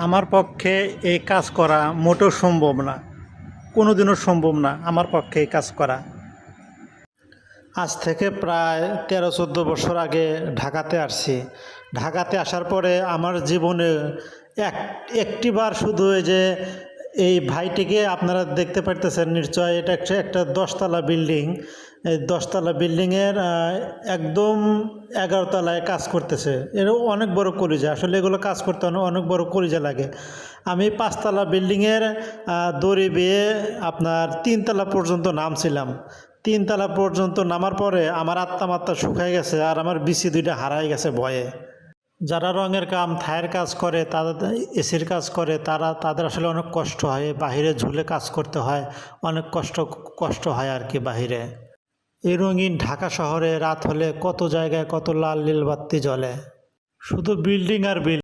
আমার পক্ষে এই কাজ করা মোটেও সম্ভব না, কোনোদিনও সম্ভব না আমার পক্ষে এই কাজ করা। আজ থেকে প্রায় 13-14 বছর আগে ঢাকাতে আসছি। ঢাকাতে আসার পরে আমার জীবনে একটিবার শুধু এই যে এই ভাইটিকে আপনারা দেখতে পারতেছেন নিশ্চয়, এটা একটা 10তলা বিল্ডিং। এই 10তলা বিল্ডিংয়ের একদম 11 তলায় কাজ করতেছে। এর অনেক বড় কলিজা, আসলে এগুলো কাজ করতে অনেক বড় কলিজা লাগে। আমি 5তলা বিল্ডিংয়ের দড়ি বেয়ে আপনার 3তলা পর্যন্ত নামছিলাম। 3তলা পর্যন্ত নামার পরে আমার আত্মা মাত্রা শুকায় গেছে, আর আমার বিসি দুইটা হারাই গেছে ভয়ে। যারা রঙের কাম থায়ের কাজ করে, তাদের এসির কাজ করে, তাদের আসলে অনেক কষ্ট হয়, বাহিরে ঝুলে কাজ করতে হয়, অনেক কষ্ট হয় আর কি বাহিরে। এই রঙিন ঢাকা শহরে রাত হলে কত জায়গায় কত লাল নীল বাতি জ্বলে, শুধু বিল্ডিং আর বিল্ডিং।